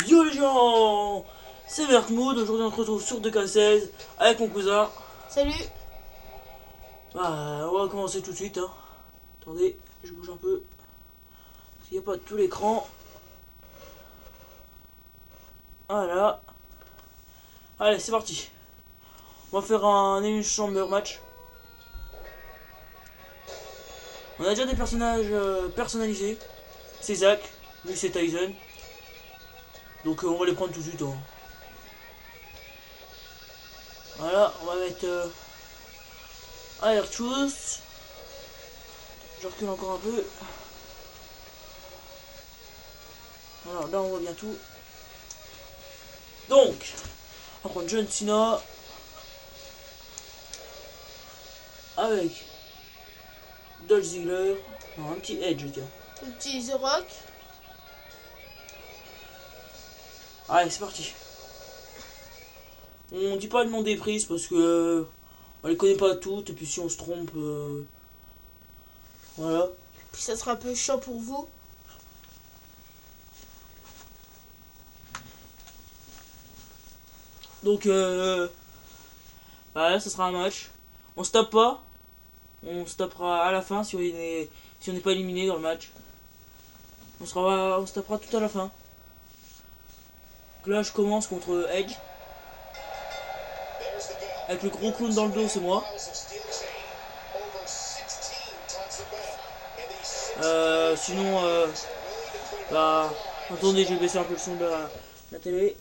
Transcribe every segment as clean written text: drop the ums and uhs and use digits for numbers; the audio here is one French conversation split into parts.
Yo les gens, c'est Verkmood, aujourd'hui on se retrouve sur 2K16 avec mon cousin. Salut. Bah, on va commencer tout de suite. Hein. Attendez, je bouge un peu. Parce qu'il n'y a pas tout l'écran. Voilà. Allez, c'est parti. On va faire un Elimination Chamber match. On a déjà des personnages personnalisés. C'est Zach, lui c'est Tyson. Donc on va les prendre tout de suite. Hein. Voilà, on va mettre Air Truth. Je recule encore un peu. Alors là on voit bien tout. Donc, on va prendre John Cena avec Dolph Ziggler. Non, un petit Edge, tiens. Le petit The Rock. Allez, c'est parti. On dit pas le nom des prises parce que on les connaît pas toutes et puis si on se trompe, voilà. Puis ça sera un peu chiant pour vous. Donc, voilà, ça sera un match. On se tape pas. On se tapera à la fin si on n'est pas éliminé dans le match. On se tapera tout à la fin. Donc là, je commence contre Edge. Avec le gros clown dans le dos, c'est moi. Sinon, bah, attendez, je vais baisser un peu le son de la télé.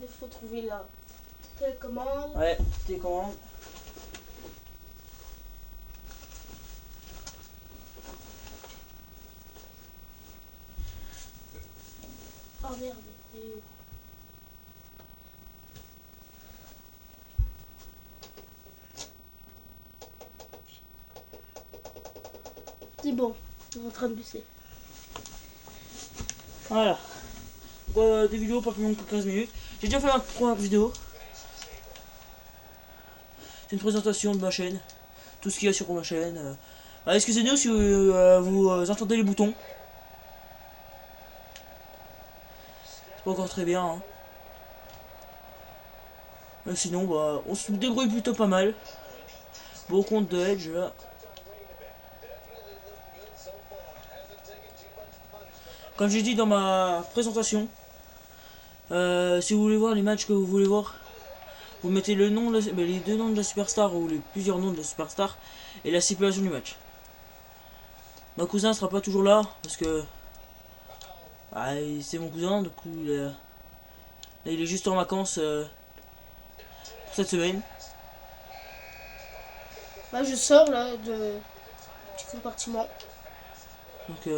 Il faut trouver la télécommande. Ouais, télécommande. Oh merde. Elle est où? C'est bon. On est en train de baisser. Voilà. Des vidéos pas plus longues que 15 minutes. J'ai déjà fait ma première vidéo. C'est une présentation de ma chaîne. Tout ce qu'il y a sur ma chaîne. Excusez-nous si vous entendez les boutons. C'est pas encore très bien. Hein. Sinon, bah, on se débrouille plutôt pas mal. Bon compte de Edge là. Comme j'ai dit dans ma présentation, si vous voulez voir les matchs que vous voulez voir, vous mettez le nom les deux noms de la superstar ou les plusieurs noms de la superstar et la stipulation du match. Mon cousin sera pas toujours là parce que c'est mon cousin, du coup là, il est juste en vacances pour cette semaine. Bah je sors là de petit compartiment. Donc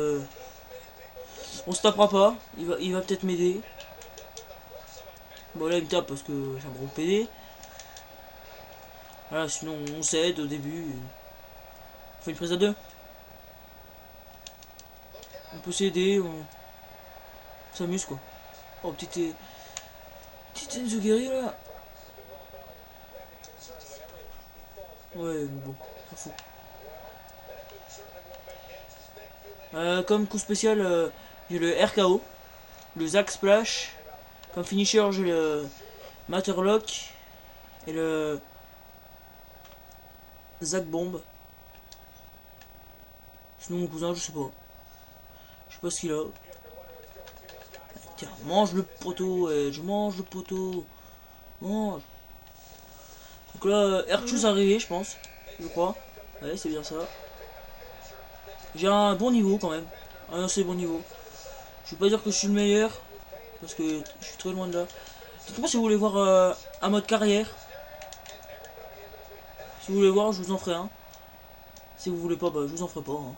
on se tapera pas, il va peut-être m'aider. Bon là il me tape parce que c'est un gros PD. Voilà, sinon on s'aide au début. On fait une prise à deux. On peut s'aider, on s'amuse quoi. Oh petite Enzo Guerrier là. Ouais mais bon, s'en fout. Comme coup spécial, j'ai le RKO, le Zack Splash. Comme finisher j'ai le Matterlock et le Zack Bomb. Sinon mon cousin je sais pas. Je sais pas ce qu'il a. Tiens, mange le poteau, je mange le poteau. Mange. Donc là, Airchoose arrivé, je pense. Je crois. Ouais, c'est bien ça. J'ai un bon niveau quand même. Un assez bon niveau. Je vais pas dire que je suis le meilleur. Parce que je suis très loin de là. Dites-moi si vous voulez voir un mode carrière. Si vous voulez voir, je vous en ferai un. Si vous voulez pas, bah je vous en ferai pas. Hein.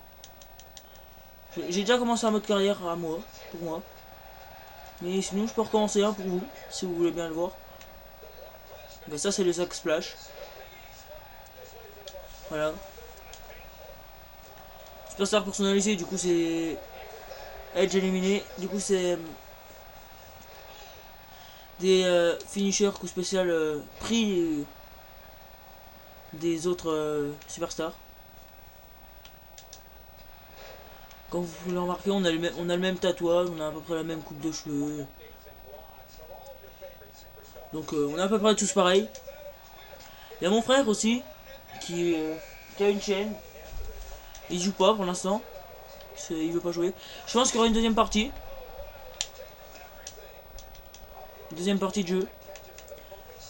J'ai déjà commencé un mode carrière à moi, pour moi. Mais sinon, je peux recommencer un pour vous, si vous voulez bien le voir. Bah ça, c'est le Zack Splash. Voilà. Superstar personnalisé, du coup c'est Edge éliminé. Du coup c'est des finishers coup spécial prix des autres superstars. Comme vous pouvez le remarquer, on a le même tatouage, on a à peu près la même coupe de cheveux. Donc on est à peu près tous pareils. Il y a mon frère aussi, qui a une chaîne. Il joue pas pour l'instant. Il veut pas jouer. Je pense qu'il y aura une deuxième partie. Deuxième partie de jeu.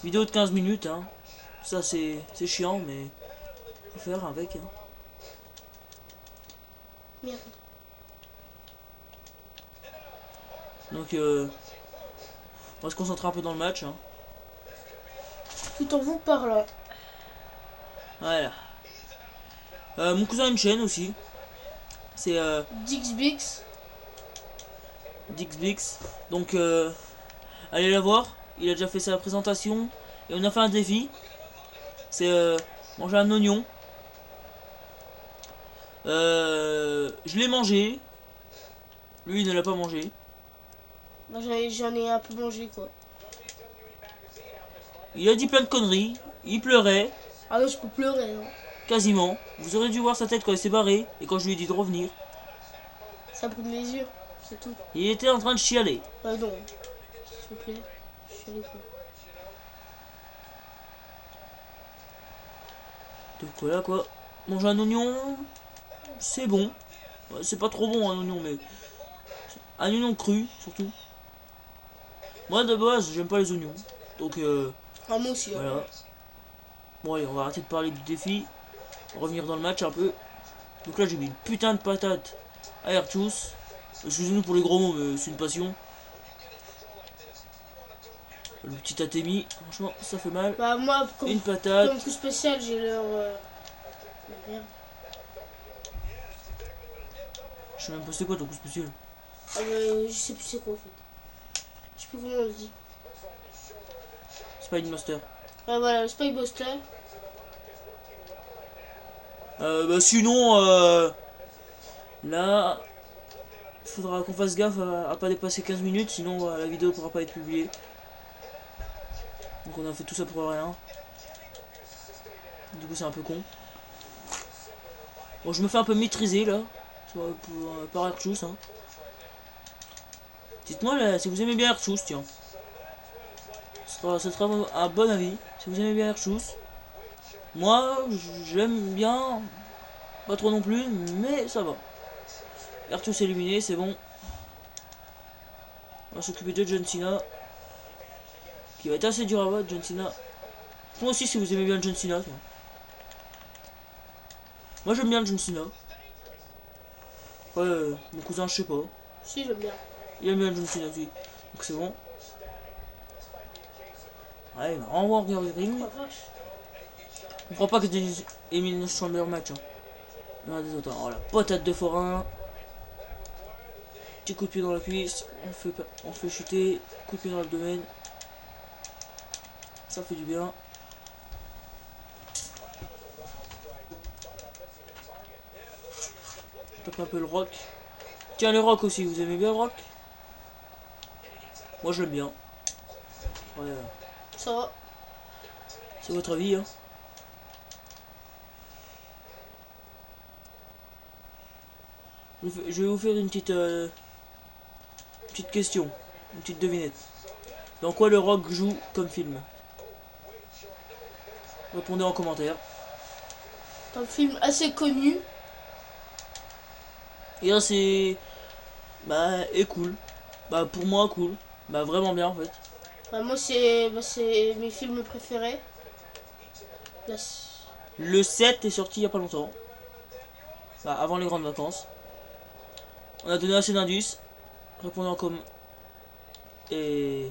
Vidéo de 15 minutes. Hein. Ça c'est chiant, mais faut faire avec. Hein. Merde. Donc on va se concentrer un peu dans le match. Hein. Tout en vous parlant. Voilà. Mon cousin a une chaîne aussi. C'est Dixbix. Dixbix. Donc allez la voir. Il a déjà fait sa présentation. Et on a fait un défi. C'est manger un oignon. Je l'ai mangé. Lui il ne l'a pas mangé. Moi j'en ai un peu mangé quoi. Il a dit plein de conneries. Il pleurait. Ah non, je peux pleurer. Hein. Quasiment. Vous aurez dû voir sa tête quand il s'est barré. Et quand je lui ai dit de revenir. Ça brûle mes yeux. C'est tout. Il était en train de chialer. Non. S'il vous plaît. Je suis allé quoi. Donc voilà quoi. Manger un oignon. C'est bon. Ouais, c'est pas trop bon un oignon, mais. Un oignon cru surtout. Moi de base j'aime pas les oignons. Donc Ah, moi aussi. voilà. Hein. Bon allez, on va arrêter de parler du défi. Revenir dans le match un peu. Donc là j'ai mis une putain de patate à Airchus. Excusez-nous pour les gros mots, mais c'est une passion. Le petit Atemi, franchement ça fait mal. Bah moi, Une patate. comme coup spécial, j'ai leur... Merde. Je sais même pas c'est quoi ton coup spécial. Ah, je sais plus c'est quoi en fait. Je sais plus comment on le dit. Spine Master. Voilà, le Spybuster. Bah sinon, là, faudra qu'on fasse gaffe à pas dépasser 15 minutes, sinon la vidéo pourra pas être publiée. Donc on a fait tout ça pour rien. Du coup c'est un peu con. Bon je me fais un peu maîtriser là, par Airchus. Hein. Dites-moi là, si vous aimez bien Airchus, tiens. Ce sera un bon avis, si vous aimez bien Airchus. Moi, j'aime bien, pas trop non plus, mais ça va. Airchus éliminé, c'est bon. On va s'occuper de John Cena. Qui va être assez dur à battre, John Cena. Moi aussi, si vous aimez bien John Cena. Toi. Moi, j'aime bien John Cena. Après, mon cousin, je sais pas. Si, j'aime bien. Il aime bien John Cena aussi. Donc c'est bon. Ouais, on renvoie en regard du ring. Oh, vache. On croit pas que des éliminations sont le meilleur match. Hein. Il y en a des autres. Hein. Oh, la patate de forain. Petit coup de pied dans la cuisse. On fait chuter. Coup de pied dans l'abdomen. Ça fait du bien. On tape un peu le rock. Tiens, le rock aussi. Vous aimez bien le rock? Moi, je l'aime bien. Ouais, Ça va. c'est votre avis, hein. Je vais vous faire une petite question, une petite devinette. Dans quoi le Rock joue comme film? Répondez en commentaire. C'est un film assez connu. Et là c'est... Bah, et cool. Bah, pour moi, cool. Bah, vraiment bien en fait. Bah, moi, c'est mes films préférés. Là, Le 7 est sorti il y a pas longtemps. Bah, avant les grandes vacances. On a donné assez d'indices. Répondez en com. Et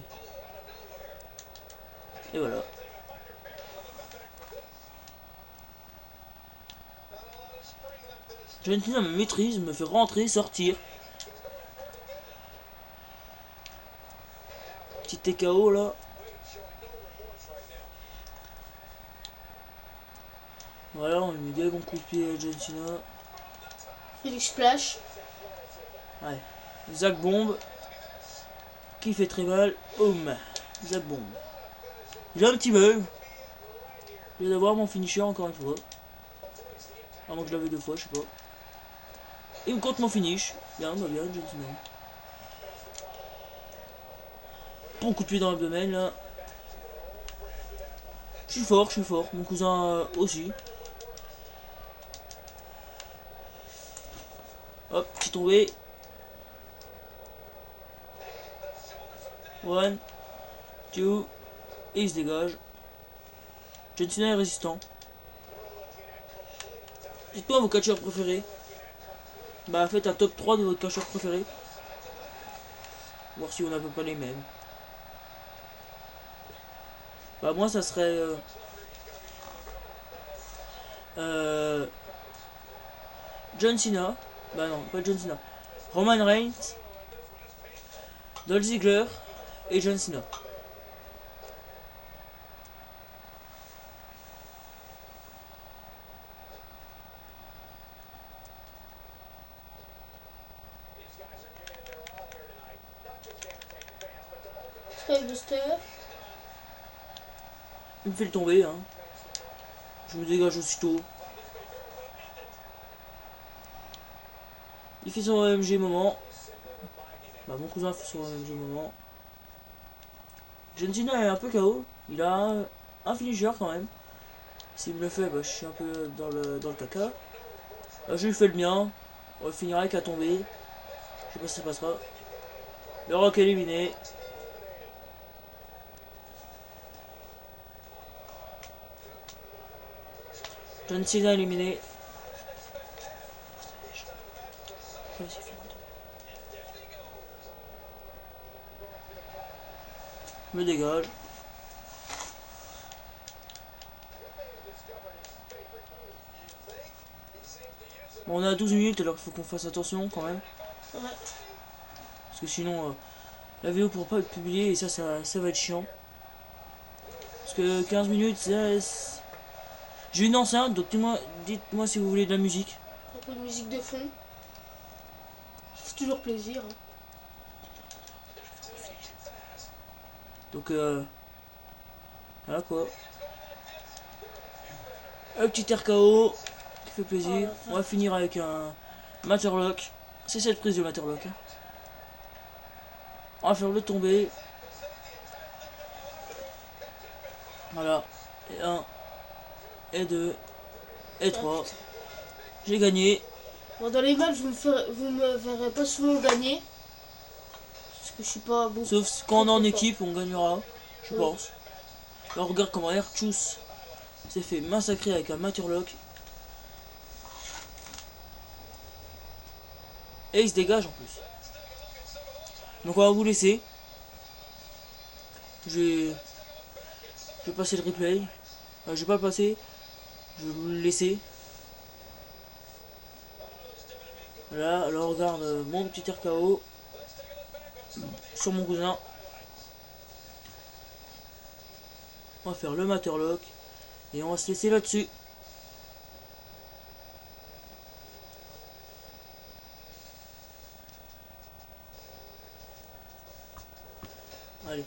voilà. John Cena me maîtrise, me fait rentrer, sortir. Petit TKO là. Voilà, on met des bons coups de pied à John Cena. Felix Splash. Ouais. Zach Bomb. Qui fait très mal. Boum. Zach Bomb. J'ai un petit bug. Je viens d'avoir mon finisher encore une fois. Avant que je l'avais 2 fois, je sais pas. Il me compte mon finish. Bien, bah bien, John Cena. Bon coup de pied dans l'abdomen là. Je suis fort. Mon cousin aussi. Hop, petit tombé. One, two. Et il se dégage. John Cena est résistant. Dites-moi vos catcheurs préférés. Bah faites un top 3 de votre catcheur préféré. Voir si on a à peu près les mêmes. Bah moi ça serait John Cena. Bah non, pas John Cena. Roman Reigns, Dolph Ziggler et John Cena. Skybuster. Il me fait le tomber, hein. Je me dégage aussitôt. Il fait son OMG moment. Bah mon cousin fait son OMG moment. John Cena est un peu KO. Il a un finisher quand même. S'il me le fait, bah je suis un peu dans le caca. Je lui fais le mien. On finira avec à tomber. Je sais pas si ça passera. Le Rock éliminé. John Cena éliminé. Je me dégage. Bon, on est à 12 minutes alors il faut qu'on fasse attention quand même. Ouais. Parce que sinon la vidéo pourra pas être publiée et ça va être chiant. Parce que 15 minutes, j'ai une enceinte, donc dites-moi si vous voulez de la musique. Un peu de musique de fond. Ça fait toujours plaisir. Hein. Donc voilà quoi. Un petit RKO qui fait plaisir. On va finir avec un Matterlock. C'est cette prise de Matterlock. Hein. On va faire le tomber. Voilà. Et 1, et 2, et 3. J'ai gagné. Bon, dans les matchs, vous me verrez pas souvent gagner. Parce que je suis pas bon. Sauf quand on est en équipe, on gagnera. Je pense. Alors regarde comment Erchus s'est fait massacrer avec un Matterlock. Et il se dégage en plus. Donc on va vous laisser. Je vais passer le replay. Je vais pas le passer. Je vais vous le laisser. Voilà, alors regarde mon petit RKO sur mon cousin. On va faire le Matterlock. Et on va se laisser là-dessus. Allez.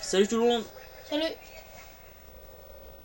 Salut tout le monde. Salut.